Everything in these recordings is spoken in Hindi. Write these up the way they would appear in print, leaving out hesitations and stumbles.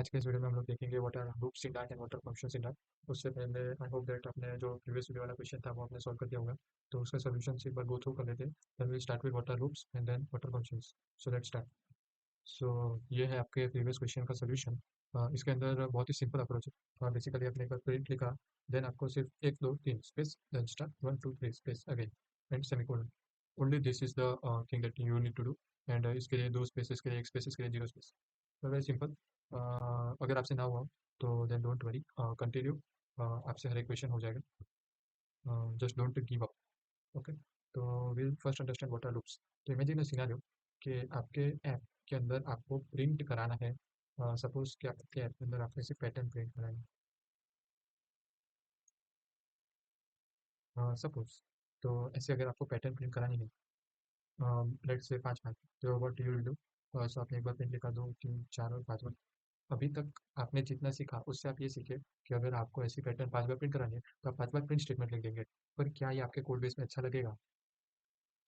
आज के इस वीडियो में हम लोग देखेंगे what are loops in Dart and what are functions in Dart. उससे पहले आई होप दैट आपने जो प्रीवियस वीडियो वाला क्वेश्चन था वो आपने सॉल्व कर दिया होगा। तो उसका सॉल्यूशन एक बार गो थ्रू कर लेते हैं। Then will start with what are loops and then what are functions. So let's start. So ये है आपके प्रीवियस क्वेश्चन का सोल्यूशन। इसके अंदर बहुत ही सिंपल अप्रोच है। बेसिकली आपने एक बार प्रिंट लिखा, देन आपको सिर्फ एक दो तीन space, then start one two three space again and semicolon. Only this is the thing that you need to do. And इसके लिए दो स्पेसेस के लिए एक स्पेस, इसके लिए जीरो स्पेस। तो वेरी सिंपल। अगर आपसे ना हुआ तो देन डोंट वरी, कंटिन्यू। आपसे हर एक क्वेश्चन हो जाएगा। Just don't give up. Okay. तो will first understand what are loops. तो इमेजिन अ सिनेरियो कि आपके ऐप के अंदर आपको प्रिंट कराना है। सपोज कि आपके ऐप के अंदर आपको ऐसे पैटर्न प्रिंट कराना है, सपोज। तो ऐसे अगर आपको पैटर्न प्रिंट करानी है, लेट्स से 5 5, तो व्हाट यू विल डू। सो आपने एक बार प्रिंट लिखा, 2 3 4 और 5 अभी तक आपने जितना सीखा उससे आप ये सीखे कि अगर आपको ऐसी पैटर्न 5 बार प्रिंट करानी है तो आप 5 बार प्रिंट स्टेटमेंट लिख देंगे। पर क्या ये आपके कोड बेस में अच्छा लगेगा?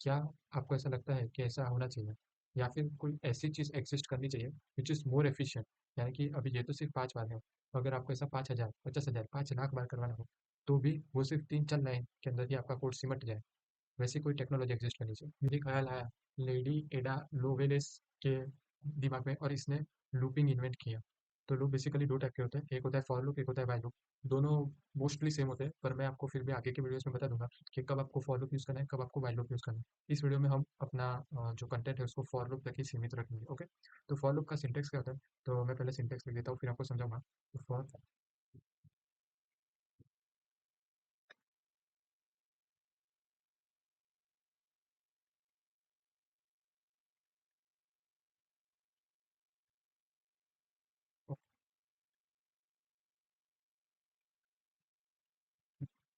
क्या आपको ऐसा लगता है कि ऐसा होना चाहिए, या फिर कोई ऐसी चीज़ एग्जिस्ट करनी चाहिए विच इज़ मोर एफिशिएंट? यानी कि अभी ये तो सिर्फ 5 बार है, तो अगर आपको ऐसा 5,000 50,000 5 लाख बार करवाना हो तो भी वो सिर्फ 3 4 लाइन के अंदर ही आपका कोड सिमट जाए। वैसी कोई टेक्नोलॉजी एग्जिस्ट करनी चाहिए। मेरे ख्याल आया लेडी एडा लोवेलेस के दिमाग में, और इसने लूपिंग इन्वेंट किया। तो लूप बेसिकली दो टाइप के होते हैं, एक होता है फॉर लूप, एक होता है व्हाइल लूप। दोनों मोस्टली सेम होते हैं, पर मैं आपको फिर भी आगे के वीडियोस में बता दूंगा कि कब आपको फॉर लूप यूज़ करना है, कब आपको व्हाइल लूप यूज़ करना है। इस वीडियो में हम अपना जो कंटेंट है उसको फॉर लूप तक ही सीमित रखेंगे। ओके। तो फॉर लूप का सिंटेक्स क्या होता है, तो मैं पहले सिंटेक्स लिख देता हूँ फिर आपको समझाऊंगा। तो फॉर,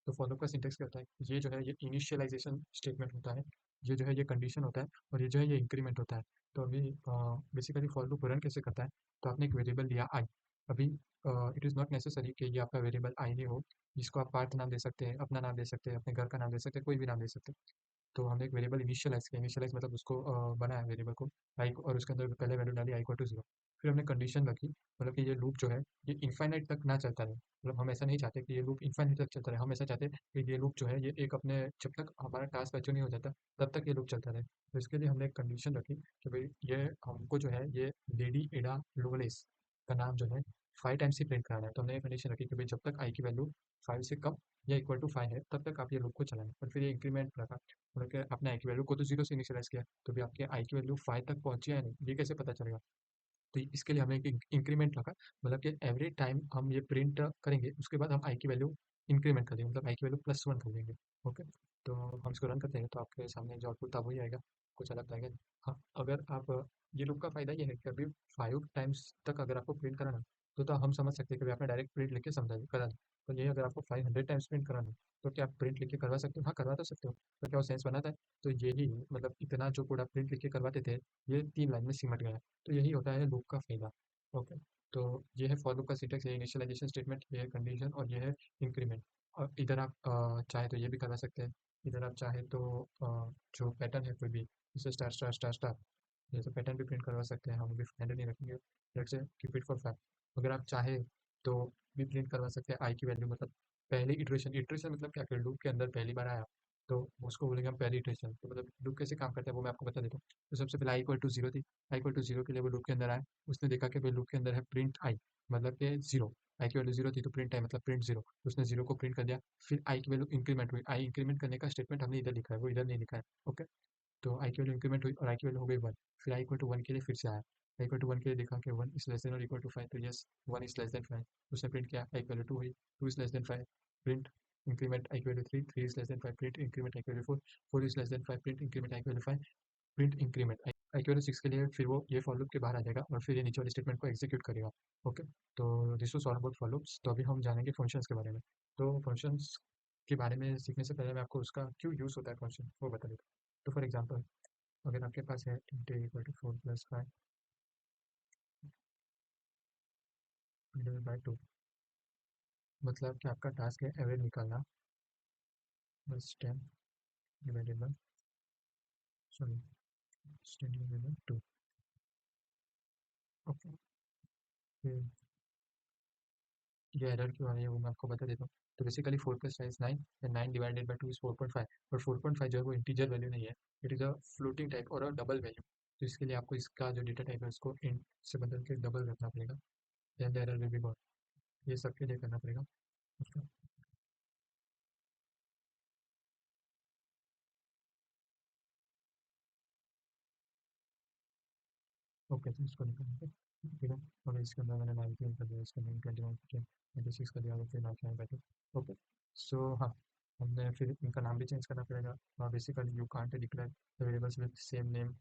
तो फॉर लूप का सिंटेक्स क्या होता है, ये जो है ये इनिशियलाइजेशन स्टेटमेंट होता है, ये जो है ये कंडीशन होता है, और ये जो है ये इंक्रीमेंट होता है। तो अभी बेसिकली फॉर लूप रन कैसे करता है, तो आपने एक वेरिएबल लिया आई। अभी इट इज़ नॉट नेसेसरी कि ये आपका वेरिएबल आई ही हो, जिसको आप पार्थ नाम दे सकते हैं, अपना नाम दे सकते हैं, अपने घर का नाम दे सकते हैं, कोई भी नाम दे सकते हैं। तो हमने एक वेरिएबल इनिशियलाइज किया, इनिशियलाइज मतलब उसको बनाया वेरिएबल को, आई को, और उसके अंदर पहले वैल्यू डाली आई को टू जीरो। फिर हमने कंडीशन रखी, मतलब कि ये लूप जो है ये इनफाइनाइट तक ना चलता रहे। मतलब हम ऐसा नहीं चाहते कि ये लूप इनफाइनाइट तक चलता रहे, हम ऐसा चाहते हैं कि ये लूप जो है ये एक अपने, जब तक हमारा टास्क अचीव नहीं हो जाता तब तक ये लूप चलता रहे। तो इसके लिए हमने एक कंडीशन रखी कि भाई ये हमको जो है ये लेडी एडा लोवलेस का नाम जो है 5 टाइम्स ही प्रिंट कराना है। तो हमने ये कंडीशन रखी कि भाई जब तक आई की वैल्यू 5 से कम या इक्वल टू 5 है तब तक आप ये लूप को चलाना है। और फिर ये इंक्रीमेंट रखा, मतलब कि आपने आई की वैल्यू को तो जीरो से इनिशियलाइज किया, तो भी आपके आई की वैल्यू 5 तक पहुंची है या नहीं ये कैसे पता चलेगा। तो इसके लिए हमने एक इंक्रीमेंट रखा, मतलब कि एवरी टाइम हम ये प्रिंट करेंगे उसके बाद हम आई की वैल्यू इंक्रीमेंट कर देंगे, मतलब आई की वैल्यू +1 कर देंगे। ओके। तो हम इसको रन करते हैं तो आपके सामने जो आउटपुट था वही आएगा, कुछ अलग आएगा। हाँ, अगर आप ये लूप का फायदा ये है कि अभी 5 टाइम्स तक अगर आपको प्रिंट कराना तो हम समझ सकते हैं कि भाई आपने डायरेक्ट प्रिंट लिख के समझा करा दिया। तो ये अगर आपको 500 टाइम्स प्रिंट कराना है तो क्या आप प्रिंट लिख के करवा सकते हो? हाँ, करवा तो सकते हो। तो क्या वो सेंस बनाता है? तो यही, मतलब इतना जो कोड आप प्रिंट लिख के करवाते थे ये 3 लाइन में सिमट गया। तो यही होता है लूप का फायदा। ओके। तो ये है फॉर लूप का सिंटेक्स, ये इनिशियलाइजेशन स्टेटमेंट, ये है कंडीशन, और ये है इंक्रीमेंट। और इधर आप चाहे तो ये भी करवा सकते हैं, इधर आप चाहे तो जो पैटर्न है कोई भी, जैसे स्टार स्टार स्टार स्टार, जैसे पैटर्न भी प्रिंट करवा सकते हैं। हम अभी फाइनल नहीं रखेंगे, let's say keep it for five. अगर आप चाहे तो भी प्रिंट करवा सकते हैं आई की वैल्यू, मतलब पहली इटरेशन, इटरेशन मतलब क्या, कि लूप के अंदर पहली बार आया तो उसको बोलेंगे हम पहली इटरेशन। तो मतलब लूप कैसे काम करता है वो मैं आपको बता देता हूँ। तो सबसे पहले आई इक्वल टू जीरो थी, आई इक्वल टू जीरो के लिए वो लूप के अंदर आया। उसने देखा कि भाई लूप के अंदर है प्रिंट आई, मतलब कि जीरो। आई की वैल्यू जीरो थी तो प्रिंट आई मतलब प्रिंट जीरो। उसने जीरो को प्रिंट कर दिया। फिर आई की वैल्यू इंक्रीमेंट हुई, आई इंक्रीमेंट करने का स्टेटमेंट हमने इधर लिखा है, वो इधर नहीं लिखा है। ओके। तो आई की वैल्यू इंक्रीमेंट हुई और आई की वैल्यू हो गई 1। फिर आई इक्वल टू 1 के लिए फिर से आया, आई इक्वल टू 1 के लिए देखा कि 1 इज लेस देन और इक्वल टू 5, तो यस 1 इज लेस देन 5। उसने प्रिंट किया, आई की वैल्यू 2 हुई, 2 is less than 5, print increment I की value 3, 3 is less than 5, print increment I की value 4, 4 is less than 5, print increment I की वैल्यू 5, प्रिंट इंक्रीमेंट आई की वैल्यू 6 के लिए फिर वो ये फॉर लूप के बाहर आ जाएगा और फिर ये नीचे वाले स्टेटमेंट को एग्जीक्यूट करेगा। ओके। तो this was all about for loops. तो अभी हम जानेंगे फंक्शंस के बारे में। तो फंक्शंस के बारे में सीखने से पहले मैं आपको उसका क्यों यूज़ होता है फंक्शन वो बता देता हूँ। तो फॉर एग्जांपल, अगर आपके पास है int equal to 4 + 5 divided by 2, मतलब कि आपका टास्क है एवरेज निकालना, बस 10 divided by, sorry, 10 divided by 2। Okay. ये एरर क्यों आ रही है वो मैं आपको बता देता हूँ। तो basically 4 plus 5 is 9 and 9 divided by 2 is 4.5, but 4.5 जो है वो इंटीजर वैल्यू नहीं है, it is a floating type और अ डबल वैल्यू। तो इसके लिए आपको इसका जो डेटा टाइप है उसको इंट से बदल के डबल रखना पड़ेगा, then the error will be gone. ये सबके लिए करना पड़ेगा उसका। ओके, तो इसको निकालेंगे, ठीक है। और इसके अंदर मैंने 19 कर दिया, इसके अंदर 21 26 कर दिया, और फिर ना क्या बैठे। ओके, सो हाँ, हमने फिर इनका नाम भी चेंज करना पड़ेगा। Basically you can't declare the variables with same name,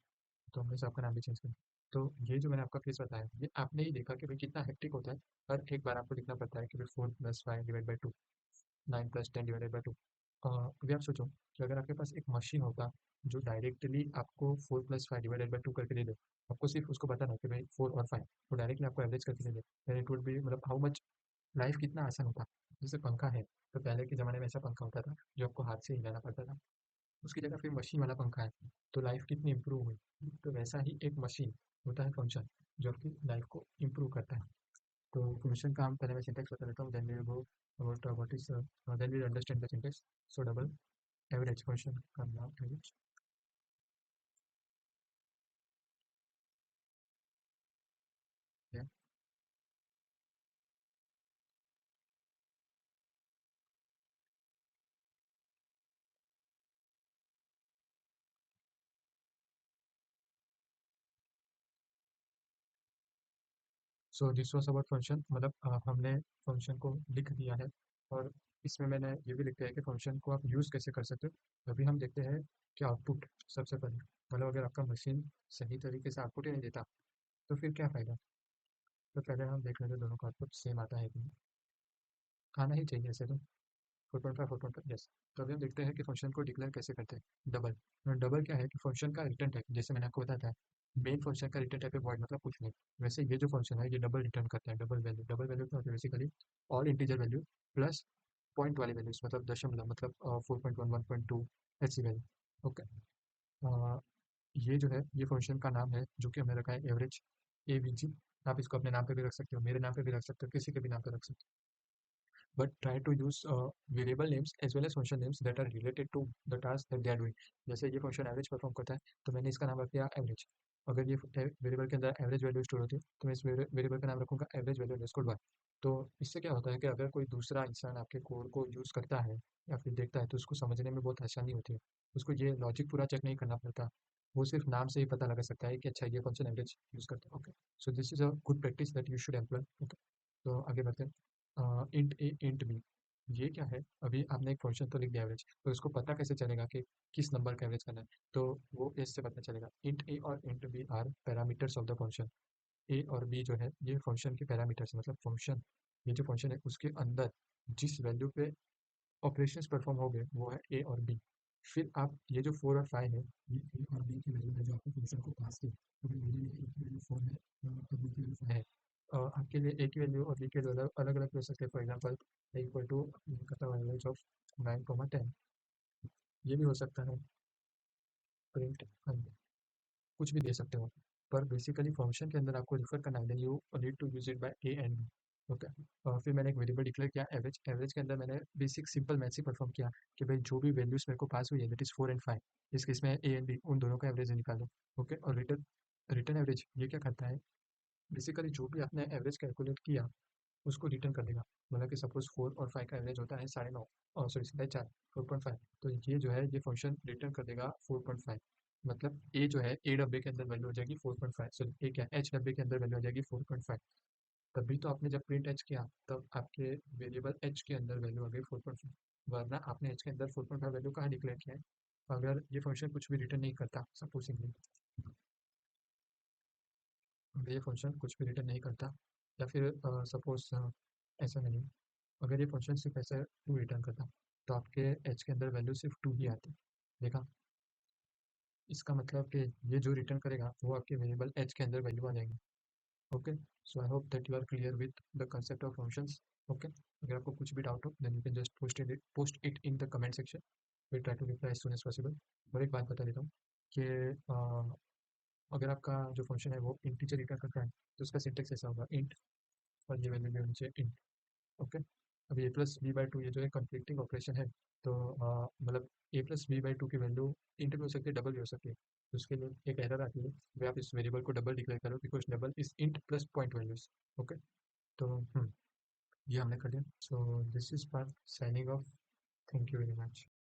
तो हमने सबका नाम भी चेंज किया। तो ये जो मैंने आपका केस बताया, ये आपने ही देखा कि भाई कितना हेक्टिक होता है। हर एक बार आपको लिखना पड़ता है कि भाई 4 + 5 डिवाइड बाई 2, 9 + 10 डिवाइडेड बाई 2। अभी आप सोचो कि अगर आपके पास एक मशीन होता जो डायरेक्टली आपको 4 + 5 डिवाइडेड बाई 2 करके दे दे, आपको सिर्फ उसको बताना है कि भाई 4 और 5, वो डायरेक्टली आपको एवरेज करके दे दे, then इट वुड बी, मतलब हाउ मच लाइफ कितना आसान होता। जैसे पंखा है, तो पहले के ज़माने में ऐसा पंखा होता था जो आपको हाथ से हिलाना पड़ता था, उसकी जगह फिर मशीन वाला पंखा है, तो लाइफ कितनी इंप्रूव हुई। तो वैसा ही एक मशीन होता है फंक्शन, जो आपकी लाइफ को इम्प्रूव करता है। तो फंक्शन का हम पहले मैं सिंटेक्स बता देता हूँ, then we will go about what is, then we understand the syntax. So double average function का नाम एवरेज है। So this was about function, मतलब हमने फंक्शन को लिख दिया है, और इसमें मैंने ये भी लिख दिया है कि फंक्शन को आप यूज़ कैसे कर सकते हो। अभी हम देखते हैं कि आउटपुट सबसे पहले, मतलब अगर आपका मशीन सही तरीके से आउटपुट ही नहीं देता तो फिर क्या फ़ायदा। तो पहले हम देख लेते हैं दोनों का आउटपुट सेम आता है कि नहीं। आना ही चाहिए ऐसे तो। 4.5 4.5 यस। तो अभी हम देखते हैं कि फंक्शन को डिक्लेयर कैसे करते हैं। डबल, डबल क्या है कि फंक्शन का रिटर्न टाइप, जैसे मैंने आपको बताया था, मेन फंक्शन का रिटर्न टाइप है वॉइड, मतलब कुछ नहीं। वैसे ये जो फंक्शन है ये डबल रिटर्न करता है, डबल वैल्यू। डबल वैल्यू क्या होती है basically, all integer value plus point वाली वैल्यूज, मतलब दशमलव, मतलब 4.1 1.2 ऐसी वैल्यू। ओके, ये जो है ये फंक्शन का नाम है जो कि हमने रखा है एवरेज, ए वी जी। आप इसको अपने नाम पे भी रख सकते हो, मेरे नाम पे भी रख सकते हो, किसी के भी नाम पे रख सकते हो, but try to use variable names as well as function names that are related to the task that they are doing। जैसे ये फंक्शन एवरेज परफॉर्म करता है, तो मैंने इसका नाम रख दिया एवरेज। अगर ये वेरिएबल के अंदर एवरेज वैल्यू स्टोर होती है, तो मैं इस वेरिएबल का नाम रखूंगा एवरेज वैल्यू अंडरस्कोर 1। तो इससे क्या होता है कि अगर कोई दूसरा इंसान आपके कोड को यूज़ करता है या फिर देखता है, तो उसको समझने में बहुत आसानी होती है। उसको ये लॉजिक पूरा चेक नहीं करना पड़ता, वो सिर्फ नाम से ही पता लगा सकता है कि अच्छा ये फंक्शन एवरेज यूज़ करता है। Okay, so this is a good practice that you should employ. Okay, तो आगे बढ़ते हैं। इंट ए इंट बी, ये क्या है। अभी आपने एक फंक्शन तो लिख दिया एवरेज, तो इसको पता कैसे चलेगा कि किस नंबर का एवरेज करना है। तो वो इससे पता चलेगा, इंट ए और int B are parameters of the function. A और बी जो है ये फंक्शन के पैरामीटर्स, मतलब फंक्शन, ये जो फंक्शन है उसके अंदर जिस वैल्यू पे ऑपरेशंस परफॉर्म हो गए वो है ए और बी। फिर आप ये जो 4 और 5 है, ये ए और बी की वैल्यू है जो आपने फंक्शन को पास की। तो मेरे लिए ए की वैल्यू 4 है और बी की वैल्यू 5 है। आपके लिए ए की वैल्यू और बी की वैल्यू अलग अलग हो सकते हैं। फॉर एग्जाम्पल इक्वल टू करता एवरेज ऑफ 9 10, ये भी हो सकता है। प्रिंट कुछ भी दे सकते हो, पर बेसिकली फंक्शन के अंदर आपको रिफर करना है, then you need to use it by A and B. Okay, फिर मैंने एक वेरिएबल डिक्लेयर किया एवरेज। एवरेज के अंदर मैंने बेसिक सिंपल मैथ्स ही परफॉर्म किया कि भाई जो भी वैल्यूज मेरे को पास हुई है, दैट इज 4 and 5, इस केस में ए एंड बी उन दोनों का एवरेज निकालो। ओके, और रिटर्न, रिटर्न एवरेज ये क्या करता है, बेसिकली जो भी आपने एवरेज कैलकुलेट किया उसको रिटर्न कर देगा। मतलब कि सपोज 4 और 5 का एवरेज होता है 9.5, और सॉरी 4.5, 4.5, तो ये जो है ये फंक्शन रिटर्न कर देगा 4.5। मतलब ए जो है ए डब्बे के अंदर वैल्यू हो जाएगी 4.5, सॉरी ए क्या एच डब्बे के अंदर वैल्यू हो जाएगी 4.5। तभी तो आपने जब प्रिंट एच किया तब आपके वेरिएबल एच के अंदर वैल्यू आ गई 4.5, वरना आपने एच के अंदर 4.5 वैल्यू कहाँ डिक्लेयर किया है। अगर ये फंक्शन कुछ भी रिटर्न नहीं करता, सपोजिंगली अगर ये फंक्शन कुछ भी रिटर्न नहीं करता, या फिर सपोज ऐसा नहीं, अगर ये फंक्शन सिर्फ ऐसे 2 रिटर्न करता, तो आपके एच के अंदर वैल्यू सिर्फ 2 ही आती। देखा, इसका मतलब कि ये जो रिटर्न करेगा वो आपके वेरिएबल एच के अंदर वैल्यू आ जाएंगी। Okay, so I hope that you are clear with the concept of functions. Okay, अगर आपको कुछ भी डाउट हो then you can just post it in the comment section, we try to reply as soon as possible. और एक बात बता देता हूँ कि अगर आपका जो फंक्शन है वो इंटीजर रिटर्न करता है, तो उसका सिंटेक्स ऐसा होगा इंट, और ये वैल्यू भी होनी चाहिए इंट। ओके। अब ए प्लस बी बाई टू ये जो है कंफ्लिक्टिंग ऑपरेशन है, तो मतलब ए प्लस बी बाई टू की वैल्यू इंट भी हो सकती है, डबल भी हो सकती है। तो उसके लिए एक एरर आती है, वे आप इस वेरिएबल को डबल डिक्लेयर करो because double is int plus point values. Okay. तो ये हमने कर लिया। सो this is part signing off. Thank you very much.